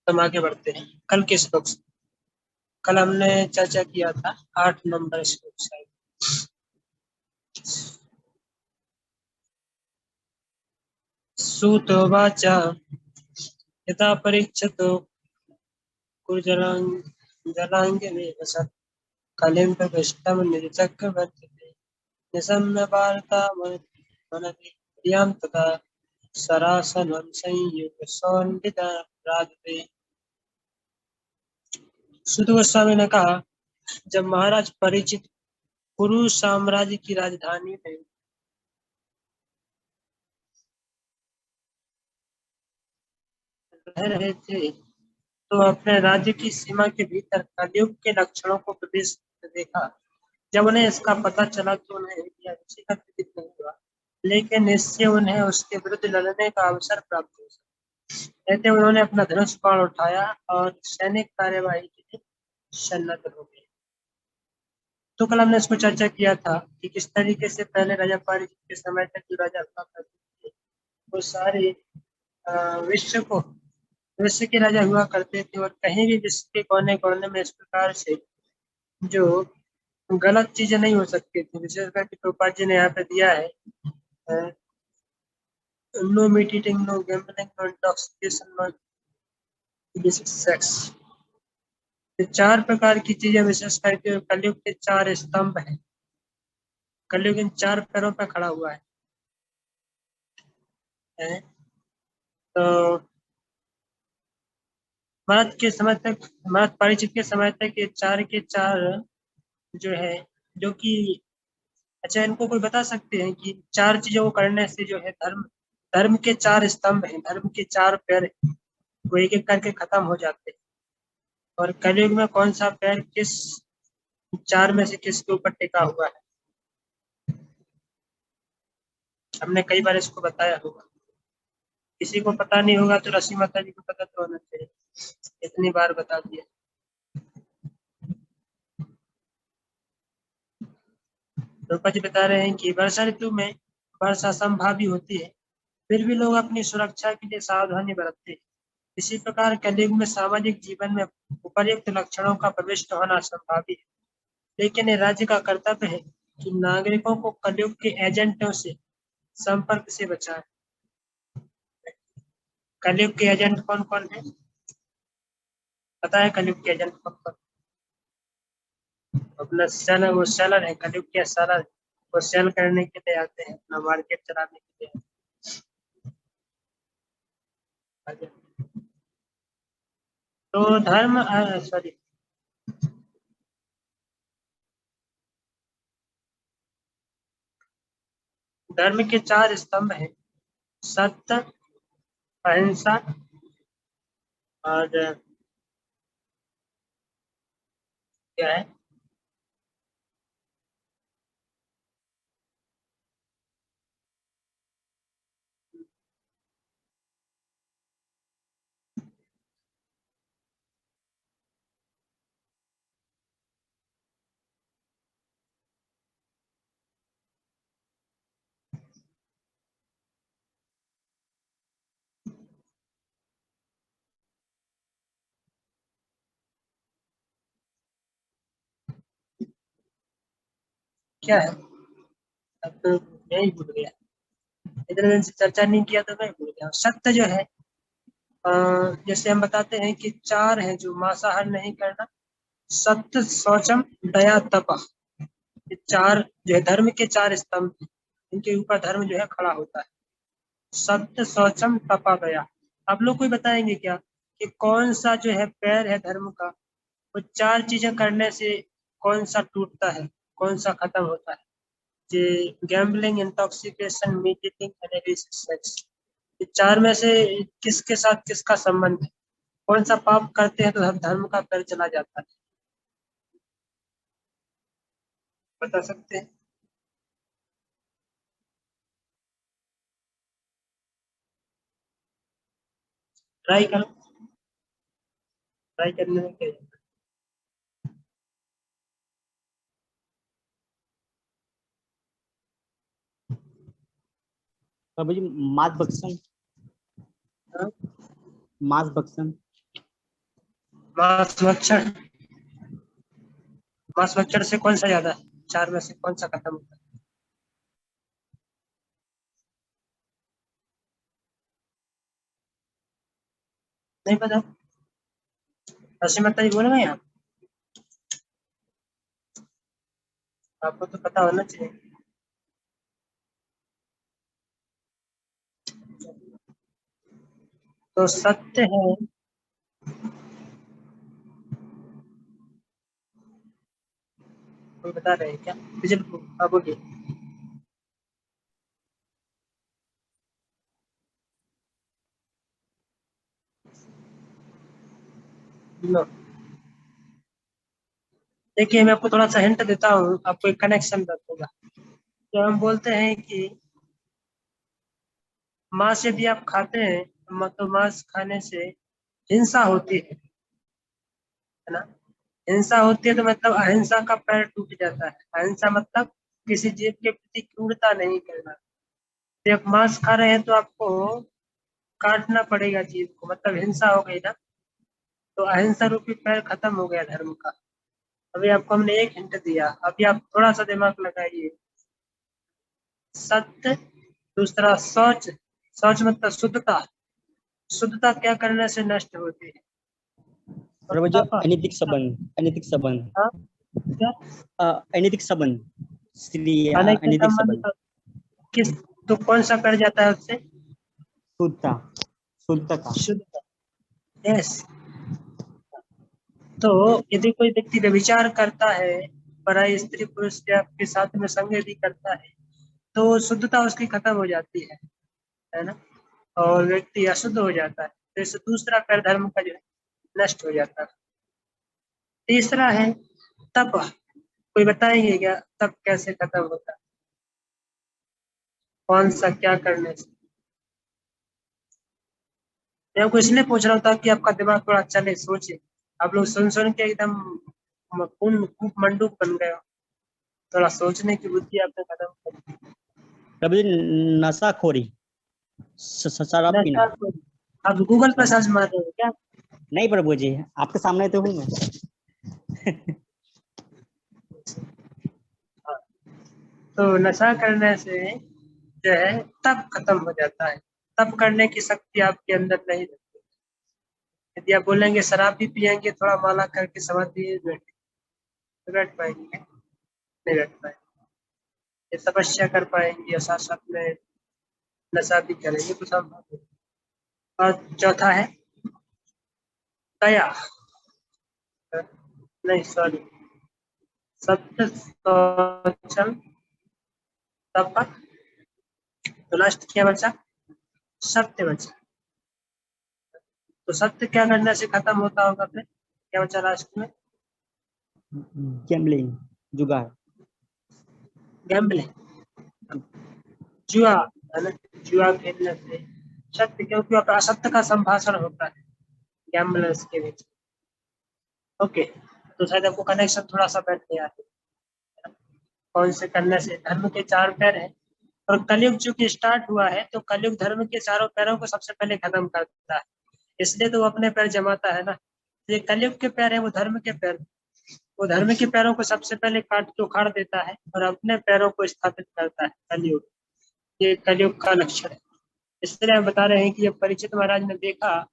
हम आगे बढ़ते हैं कल के श्लोक से। कल हमने चर्चा किया था 8 नंबर श्लोक से। सूतोवाच यथा परीक्षतो कुर्जराङ्गिनीव सत् कलिं प्रविष्टं निर्चक्रवर्तिते निशम्य वार्तामनति प्रियां तथा सरासनं संयुग सौन्दिता राजते। सूत गोस्वामी ने कहा, जब महाराज परिचित कुरु साम्राज्य की राजधानी में रह रहे थे तो अपने राज्य की सीमा के भीतर कलयुग के लक्षणों को प्रवेश देखा। जब उन्हें इसका पता चला तो उन्हें यह रुचि का प्रतीत नहीं हुआ, लेकिन इससे उन्हें उसके विरुद्ध लड़ने का अवसर प्राप्त हुआ। कहते उन्होंने अपना धनुष बाण उठाया और सैनिक कार्यवाही के लिए सन्नद्ध हो गए। तो कल हमने इसको चर्चा किया था कि किस तरीके से पहले राजा पारिजित के समय तक जो राजा हुआ करते थे वो सारे विश्व के राजा हुआ करते थे, और कहीं भी विश्व के कोने कोने में इस प्रकार से जो गलत चीजें नहीं हो सकती थी। विशेषकर प्रभुपाद जी ने यहाँ पे दिया है, no meat eating, no gambling, no intoxication, no illicit sex. ये 4 प्रकार की चीजें विशेष करके कलयुग के 4 स्तंभ हैं। कलयुग इन 4 पैरों पर खड़ा हुआ है। तो महाराज परिचित के समय तक ये 4 के 4 जो है, जो कि अच्छा, इनको कोई बता सकते हैं कि 4 चीजों को करने से जो है धर्म धर्म के 4 स्तंभ हैं, धर्म के 4 पैर हैं, वो एक एक करके खत्म हो जाते हैं। और कलयुग में कौन सा पैर किस 4 में से किसके ऊपर टिका हुआ है, हमने कई बार इसको बताया होगा। किसी को पता नहीं होगा तो रश्मि माता जी को पता तो होना चाहिए, इतनी बार बता दिया। रूपा जी बता रहे हैं कि वर्षा ऋतु में वर्षा संभावी होती है, फिर भी लोग अपनी सुरक्षा के लिए सावधानी बरतते हैं। इसी प्रकार कलयुग में सामाजिक जीवन में उपर्युक्त लक्षणों का प्रविष्ट होना संभावी है, लेकिन ये राज्य का कर्तव्य है कि नागरिकों को कलयुग के एजेंटों से संपर्क से बचाए। कलयुग के एजेंट कौन कौन है, पता है? कलयुग के एजेंट कौन कौन? अपना सेलर, वो सेलर है, कलयुग के सेलर, वो सेल करने के लिए आते हैं, अपना मार्केट चलाने के लिए। तो धर्म सॉरी धर्म के 4 स्तंभ हैं, सत्य, अहिंसा और क्या है, क्या है? अब तो मैं ही भूल गया, इतने दिन से चर्चा नहीं किया तो मैं भूल गया। सत्य जो है, अ, जैसे हम बताते हैं कि 4 है जो मांसाहार नहीं करना, सत्य, शौचम, दया, तप। ये 4 जो है धर्म के 4 स्तंभ हैं, इनके ऊपर धर्म जो है खड़ा होता है। सत्य, शौचम, तपा, दया। आप लोग कोई बताएंगे क्या कि कौन सा जो है पैर है धर्म का, वो 4 चीजें करने से कौन सा टूटता है, कौन सा खत्म होता है? ये gambling, intoxication, meat eating, analysis, sex. ये 4 में से किसके साथ किसका संबंध है? कौन सा पाप करते हैं तो धर्म का पैर चला जाता है, बता सकते हैं? ट्राई करो, ट्राई करने में क्या जाता बाबू जी, मास बक्सन, है? हाँ? मास बक्सन। मांस मच्छर, मांस मच्छर से कौन सा ज्यादा है? चार में से कौन सा खत्म होता है? नहीं पता? हंसी मत बोल रहे हैं आप, आपको तो पता होना चाहिए। तो सत्य है, कोई बता रहे हैं क्या? विजय, आप बोलिए। लो, देखिए मैं आपको थोड़ा सा हिंट देता हूँ, आपको एक कनेक्शन रखूंगा। जब हम बोलते हैं कि मांस यदि आप खाते हैं तो मांस खाने से हिंसा होती है ना? हिंसा होती है तो मतलब अहिंसा का पैर टूट जाता है। अहिंसा मतलब किसी जीव के प्रति क्रूरता नहीं करना। तो आप मांस खा रहे हैं तो आपको काटना पड़ेगा जीव को, मतलब हिंसा हो गई ना। तो अहिंसा रूपी पैर खत्म हो गया धर्म का। अभी आपको हमने एक हिंट दिया, अभी आप थोड़ा सा दिमाग लगाइए। सत्य, दूसरा शौच। शौच मतलब शुद्धता। शुद्धता क्या करने से नष्ट होती है? और और वो जो तप, अनैतिक संबंध, अनैतिक संबंध, हाँ, क्या? अनैतिक संबंध, इसलिए खाने के अनैतिक संबंध संबंध। तो किस, तो कौन सा कर जाता है उससे? शुद्धता, शुद्धता। शुद्धता। यस। तो यदि कोई व्यक्ति व्यभिचार करता है, पराई स्त्री पुरुष के आपके साथ में संग भी करता है, तो शुद्धता उसकी खत्म हो जाती है ना? और व्यक्ति अशुद्ध हो जाता है, तो इससे दूसरा कर धर्म का जो है नष्ट हो जाता है। तीसरा है तप। कोई बताएंगे क्या तप कैसे खत्म होता है? कौन सा क्या करने से? मैं आपको इसलिए पूछ रहा हूँ ताकि आपका दिमाग थोड़ा चले, सोचे। आप लोग सुन सुन के एकदम खून कूप मंडूक बन गए हो। थोड़ा सोचने की बुद्धि आपने खत्म कर दी। प्रभु जी, नशाखोरी, शराब पीना। नशा को आप गूगल पर हाँ। सर्च मार रहे हो क्या? नहीं प्रभु जी, आपके सामने तो हूँ मैं। हाँ, तो नशा करने से जो है तप खत्म हो जाता है। तप करने की शक्ति आपके अंदर नहीं रहती। यदि आप बोलेंगे शराब भी पियेंगे, थोड़ा माला करके समाधि बैठे, तो बैठ पाएंगे? नहीं बैठ पाएंगे। ये तपस्या कर पाएंगे और साथ साथ में नशा भी करेंगे तो संभव है। और चौथा है दया। नहीं सॉरी, सत्य, शौचम, तप। तो लास्ट क्या बचा? सत्य बचा। तो सत्य क्या करने से खत्म होता होगा फिर? क्या बचा लास्ट में? गैम्बलिंग, जुगार। गैम्बलिंग, जुआ, है ना? जुआ खेलने से सत्य, क्योंकि वहाँ पे असत्य का संभाषण होता है गैम्बलर्स के बीच। ओके, तो शायद आपको कनेक्शन थोड़ा सा बैठ गया है। कौन से करने से? धर्म के चार पैर हैं, और कलयुग चूंकि स्टार्ट हुआ है तो कलयुग धर्म के चारों पैरों को सबसे पहले खत्म करता है। इसलिए तो वो अपने पैर जमाता है ना। तो ये कलयुग के पैर है, वो धर्म के पैर। वो धर्म के पैरों को सबसे पहले काट के उखाड़ देता है और अपने पैरों को स्थापित करता है कलयुग। ये कलयुग का लक्षण है। इसलिए हम बता रहे हैं कि जब परीक्षित महाराज ने देखा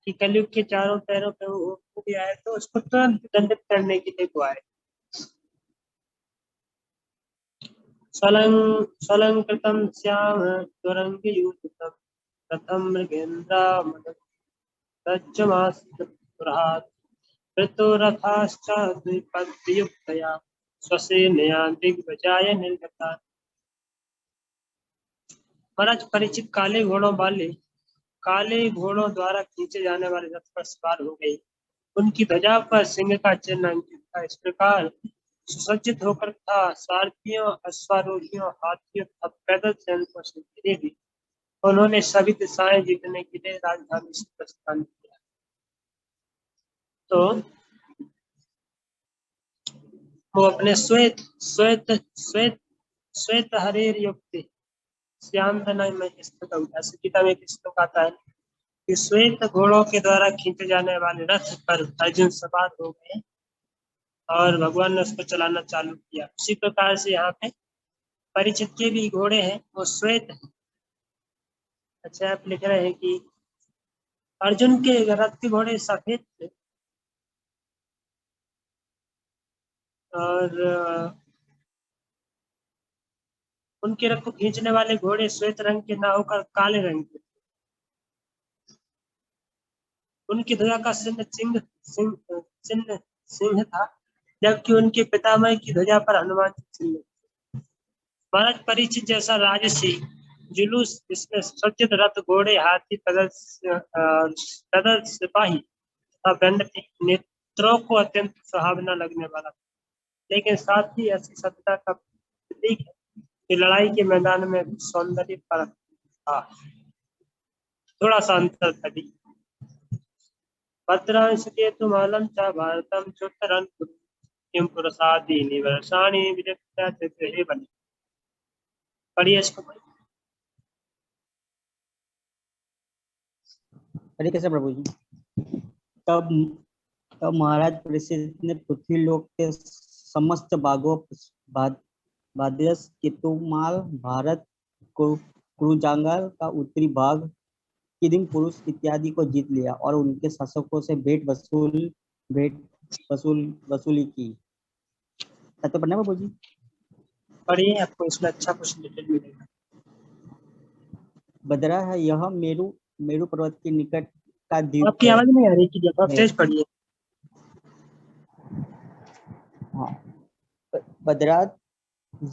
कि कलयुग के चारों पैरों पे वो हो गया है, तो उसको तुरंत दंडित करने के लिए वो आए। स्वलंकृतं श्याम त्वरंगयूथं कथं मृगेन्द्रामदच्चमास्पृहात् ऋतुरथाश्च द्विपद्युक्तया स्वसेनया दिग्विजय निर्गता। महाराज परीक्षित काले घोड़ों द्वारा खींचे जाने वाले रथ पर सवार हो गई। उनकी ध्वजा पर सिंह का चिन्ह अंकित था। इस प्रकार सुसज्जित होकर था सारथियों, अश्वारोहियों, हाथियों तथा पैदल सैनिकों से घिरी हुई। उन्होंने सभी दिशाएं जीतने के लिए राजधानी से प्रस्थान किया। तो वो अपने श्वेत श्वेत श्वेत श्वेत हरेर युक्त श्याम तनय में स्थित, ऐसे गीता में एक श्लोक आता है कि श्वेत घोड़ों के द्वारा खींचे जाने वाले रथ पर अर्जुन सवार हो गए और भगवान ने उसको चलाना चालू किया। उसी प्रकार से यहाँ पे परीक्षित के भी घोड़े हैं, वो श्वेत हैं। अच्छा, आप लिख रहे हैं कि अर्जुन के रथ के घोड़े सफेद थे और उनके रथ को खींचने वाले घोड़े श्वेत रंग के ना होकर काले रंग के। उनकी ध्वजा का चिन्ह सिंह सिंह चिन्ह सिंह था, जबकि उनके पितामह की ध्वजा पर हनुमान जी चिन्ह। महाराज परीक्षित जैसा राजसी जुलूस जिसमें सज्जित रथ घोड़े हाथी पैदल सिपाही तथा दंड नेत्रों को अत्यंत सुहावना लगने वाला, लेकिन साथ ही ऐसी सत्यता का प्रतीक है कि लड़ाई के मैदान में सौंदर्य फर्क था, थोड़ा सा अंतर था। भद्रांश के तुमालम च भारतम चुतरन किम पुरसादीनि वर्षाणि विदग्ध्या चित्रे बने। पढ़िए इसको। हरे कृष्ण प्रभु जी। तब तब महाराज परीक्षित ने पृथ्वी लोक के समस्त भागों बादेश केतुमाल भारत कुरुजांगल का उत्तरी भाग किदिम पुरुष इत्यादि को जीत लिया और उनके शासकों से भेंट वसूली की। तो पढ़ना बाबू जी। पढ़िए, आपको इसमें अच्छा कुछ डिटेल मिलेगा। बदरा है यह मेरू पर्वत के निकट का द्वीप आपकी है। आवाज नहीं आ रही कि जब आप तेज पढ़िए। हाँ, बदरा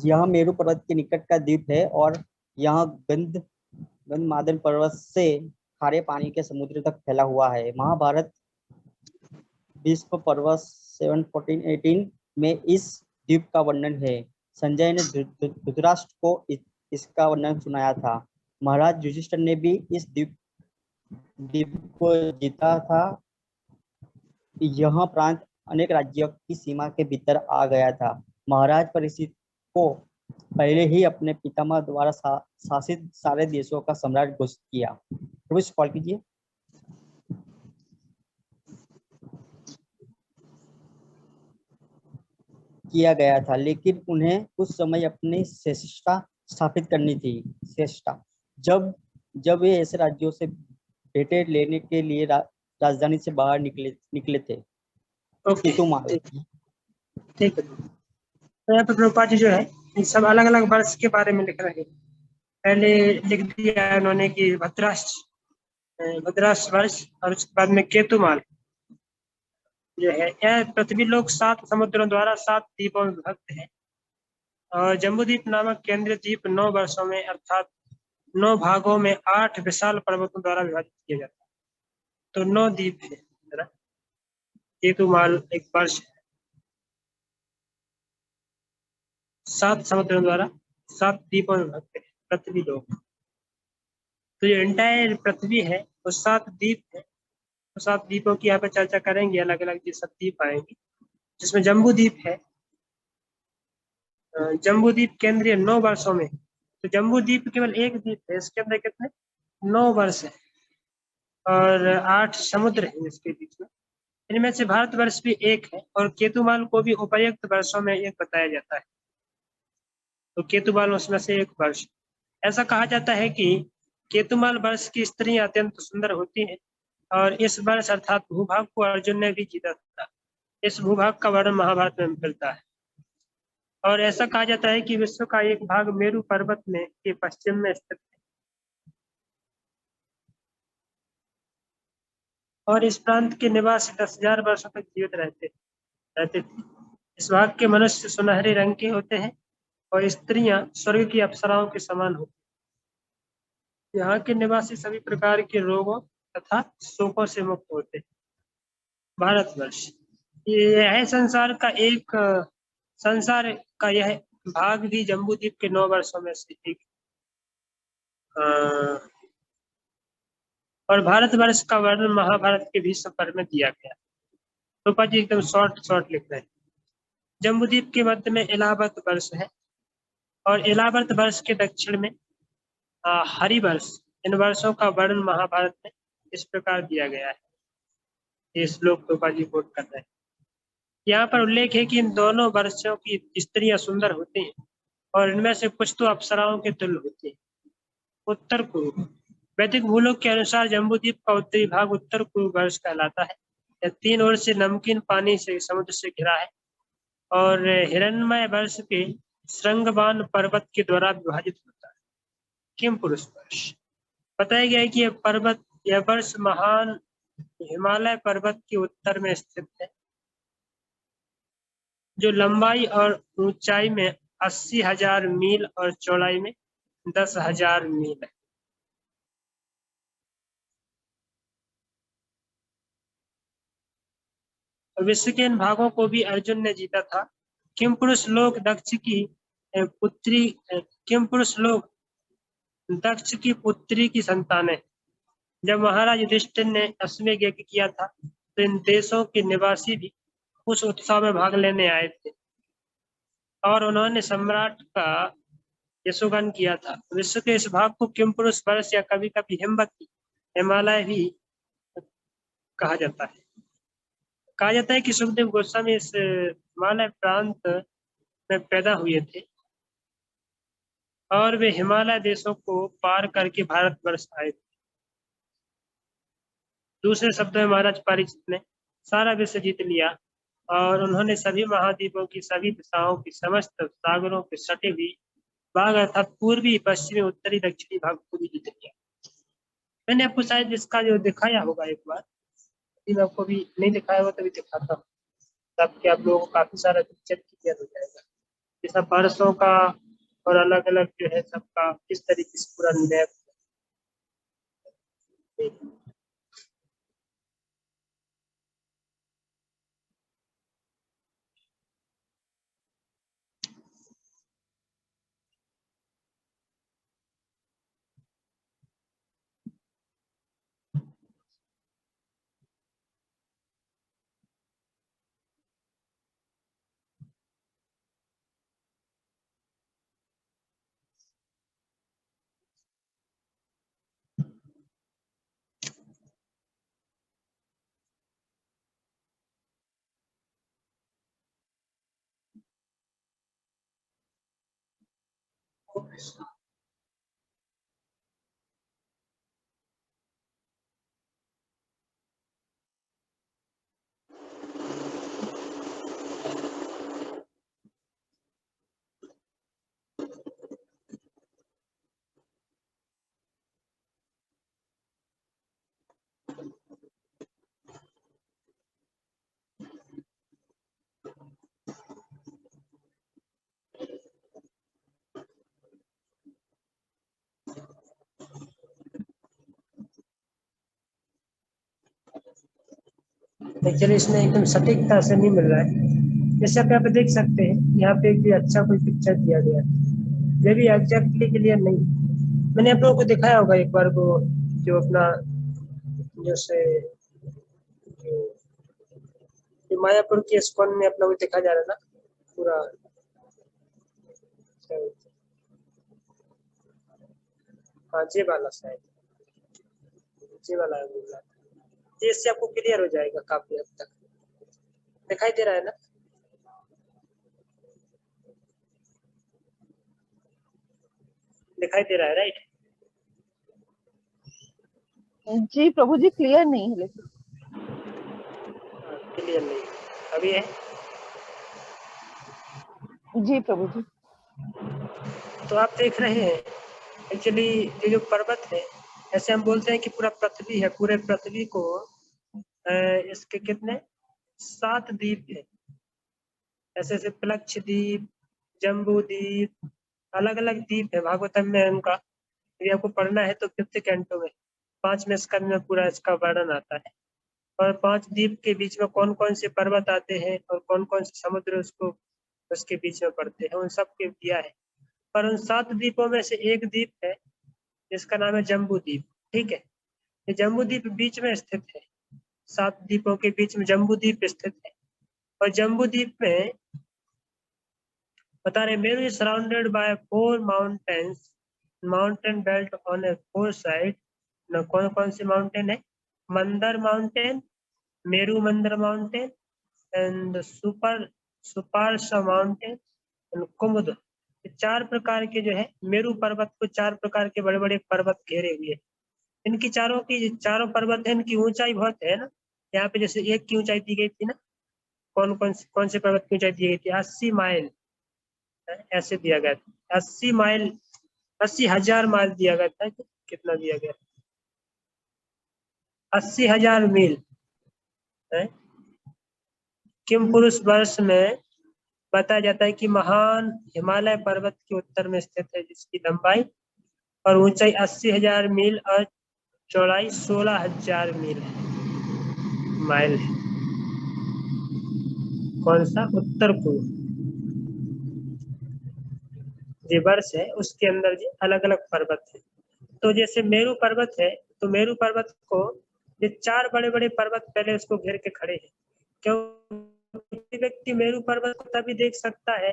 यह मेरू पर्वत के निकट का द्वीप है और यहाँ गंधमादन पर्वत से खारे पानी के समुद्र तक फैला हुआ है। महाभारत विश्व पर्वत 714-18 में इस द्वीप का वर्णन है। संजय ने धृतराष्ट्र को इसका वर्णन सुनाया था। महाराज युधिष्ठिर ने भी इस द्वीप को जीता था। यह प्रांत अनेक राज्यों की सीमा के भीतर आ गया था। महाराज परीक्षित को पहले ही अपने पितामह द्वारा शासित सारे देशों का सम्राट घोषित किया। प्रभु कॉल कीजिए। किया गया था, लेकिन उन्हें कुछ समय अपनी श्रेष्ठता स्थापित करनी थी। श्रेष्ठता जब वे ऐसे राज्यों से भेंटें लेने के लिए राजधानी से बाहर निकले थे। ओके, केतुमाल। ठीक है। तो यहाँ पे प्रभुपाद जी जो है इन सब अलग अलग वर्ष के बारे में लिख रहे हैं। पहले लिख दिया है उन्होंने कि भद्राष्ट्र वर्ष, और उसके बाद में केतुमाल जो है यह पृथ्वी लोक 7 समुद्रों द्वारा 7 द्वीपों में विभक्त है। और जम्बूद्वीप नामक केंद्रीय द्वीप 9 वर्षों में अर्थात 9 भागों में 8 विशाल पर्वतों द्वारा विभाजित किया जाता है। तो 9 द्वीप है। केतुमाल एक वर्ष है, 7 समुद्रों द्वारा 7 द्वीपों में विभक्त है पृथ्वी लोक। तो जो एंटायर पृथ्वी है वो 7 द्वीप है। तो 7 द्वीपों की यहाँ पे चर्चा करेंगे, अलग अलग जो 7 द्वीप आएंगे, जिसमें जम्बू द्वीप है। जम्बू द्वीप केंद्रीय 9 वर्षों में। तो जम्बू द्वीप केवल एक द्वीप है, इसके अंदर कितने 9 वर्ष है और 8 समुद्र है इसके बीच में। इनमें से भारतवर्ष भी एक है और केतुमाल को भी उपर्युक्त वर्षों में एक बताया जाता है। तो केतुमाल उसमें से एक वर्ष। ऐसा कहा जाता है कि केतुमाल वर्ष की स्त्रियां अत्यंत सुंदर होती हैं और इस वर्ष अर्थात भूभाग को अर्जुन ने भी जीता था। इस भूभाग का वर्णन महाभारत में मिलता है और ऐसा कहा जाता है कि विश्व का एक भाग मेरू पर्वत में के पश्चिम में स्थित है और इस प्रांत के निवासी 10,000 वर्षों तक जीवित रहते थे। इस भाग के मनुष्य सुनहरे रंग के होते हैं और स्त्रियां स्वर्ग की अप्सराओं के समान होती हैं। यहाँ के निवासी सभी प्रकार के रोगों तथा शोकों से मुक्त होते हैं। भारतवर्ष यह है संसार का यह भाग भी जम्बूद्वीप के 9 वर्षों में से एक। और भारतवर्ष का वर्णन महाभारत के भीष्म पर्व में दिया गया। रूपा जी एकदम शॉर्ट लिख रहे हैं। जम्बूद्वीप के मध्य में इलाहाबाद वर्ष है और इलाहाबाद वर्ष के दक्षिण में हरिवर्ष। इन वर्षों का वर्णन महाभारत में इस प्रकार दिया गया है। ये श्लोक टोकाजी कोट कर रहे हैं। यहाँ पर उल्लेख है कि इन दोनों वर्षों की स्त्रियां सुंदर होती हैं और इनमें से कुछ तो अप्सराओं के तुल्य होती हैं। उत्तर पूर्व वैदिक भूलोक के अनुसार जम्बूद्वीप का उत्तरी भाग उत्तर पूर्व वर्ष कहलाता है। यह 3 ओर से नमकीन पानी से समुद्र से घिरा है और हिरण्मय वर्ष के श्रृंगबान पर्वत के द्वारा विभाजित होता है। किम पुरुष वर्ष बताया गया है कि यह वर्ष महान हिमालय पर्वत के उत्तर में स्थित है, जो लंबाई और ऊंचाई में 80,000 मील और चौड़ाई में 10,000 मील है। विश्व के इन भागों को भी अर्जुन ने जीता था। किम पुरुष लोग दक्ष की पुत्री की संतान है। जब महाराज युधिष्ठिर ने अश्वमेध यज्ञ किया था तो इन देशों के निवासी भी उस उत्सव में भाग लेने आए थे और उन्होंने सम्राट का यशोगान किया था। विश्व के इस भाग को किम पुरुष वर्ष या कभी कभी हिमवती हिमालय भी कहा जाता है। कहा जाता है कि सुखदेव गोस्वामी इस हिमालय प्रांत में पैदा हुए थे और वे हिमालय देशों को पार करके भारतवर्ष आए थे। दूसरे शब्दों में महाराज परीक्षित ने सारा विश्व जीत लिया और उन्होंने सभी महाद्वीपों की सभी दिशाओं की समस्त सागरों के सटे हुए भाग अर्थात पूर्वी पश्चिमी उत्तरी दक्षिणी भाग को भी जीत लिया। मैंने आपको शायद इसका जो दिखाया होगा एक बार, यदि आपको भी नहीं दिखाया होगा तभी दिखाता हूँ, तब आप लोगों को काफी सारा पिक्चर क्लियर हो जाएगा। ये सब वर्षों का और अलग अलग जो है सबका किस तरीके से पूरा मैप। एक्चुअली इसमें एकदम सटीकता से नहीं मिल रहा है। जैसे आप यहाँ पे देख सकते हैं, यहाँ पे एक भी अच्छा कोई पिक्चर दिया गया है, ये भी एग्जैक्टली क्लियर नहीं। मैंने आप लोगों को दिखाया होगा एक बार को, जो अपना जैसे जो मायापुर की स्कॉन में अपना वो देखा जा रहा है ना पूरा। हाँ जी वाला शायद जी वाला है बोल रहा है। इससे आपको क्लियर हो जाएगा काफी हद तक। दिखाई दे रहा है ना? दिखाई दे रहा है राइट? जी प्रभु जी क्लियर नहीं है लेकिन। क्लियर नहीं अभी है? जी प्रभु जी। तो आप देख रहे हैं एक्चुअली ये जो पर्वत है, ऐसे हम बोलते हैं कि पूरा पृथ्वी है, पूरे पृथ्वी को इसके कितने 7 द्वीप है। ऐसे ऐसे प्लक्ष द्वीप, जम्बू द्वीप, अलग अलग द्वीप है। भागवतम में उनका यदि आपको पढ़ना है तो 5th कैंटो में 5वें स्कंद में पूरा इसका वर्णन आता है। और 5 द्वीप के बीच में कौन कौन से पर्वत आते हैं और कौन कौन से समुद्र उसके बीच में पड़ते हैं, उन सब के दिया है। पर उन 7 द्वीपों में से एक द्वीप है जिसका नाम है जम्बू द्वीप। ठीक है, ये जम्बू द्वीप बीच में स्थित है, 7 द्वीपों के बीच में जम्बू द्वीप स्थित है। और जम्बू द्वीप में बता रहे Meru is surrounded by 4 mountains, mountain belt on A 4 side. कौन कौन से माउंटेन है? मंदर माउंटेन, मेरू मंदर माउंटेन एंड सुपार्शा माउंटेन एंड कुमुद। 4 प्रकार के जो है मेरू पर्वत को 4 प्रकार के बड़े बड़े पर्वत घेरे हुए हैं। इनकी चारों पर्वत है, इनकी ऊंचाई बहुत है ना। यहाँ पे जैसे एक की ऊंचाई दी गई थी ना, कौन से पर्वत की ऊंचाई दी गई थी? 80 माइल ऐसे दिया गया था। 80 माइल, 80,000 माइल दिया गया था। कितना दिया गया? 80,000 मील है। किम पुरुष वर्ष में बताया जाता है कि महान हिमालय पर्वत के उत्तर में स्थित है, जिसकी लंबाई और ऊंचाई 80,000 मील और चौड़ाई 16,000 माइल है। कौन सा? उत्तर पूर्व जो वर्ष है उसके अंदर जी अलग अलग पर्वत है। तो जैसे मेरू पर्वत है, तो मेरू पर्वत को ये 4 बड़े बड़े पर्वत पहले उसको घेर के खड़े हैं। क्योंकि व्यक्ति मेरू पर्वत को तभी देख सकता है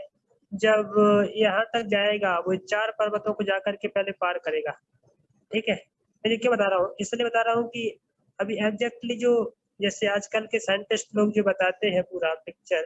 जब यहाँ तक जाएगा, वो 4 पर्वतों को जाकर के पहले पार करेगा। ठीक है, मैं ये क्यों बता रहा हूँ? इसलिए बता रहा हूँ कि अभी एग्जैक्टली जो जैसे आजकल के साइंटिस्ट लोग जो बताते हैं पूरा पिक्चर,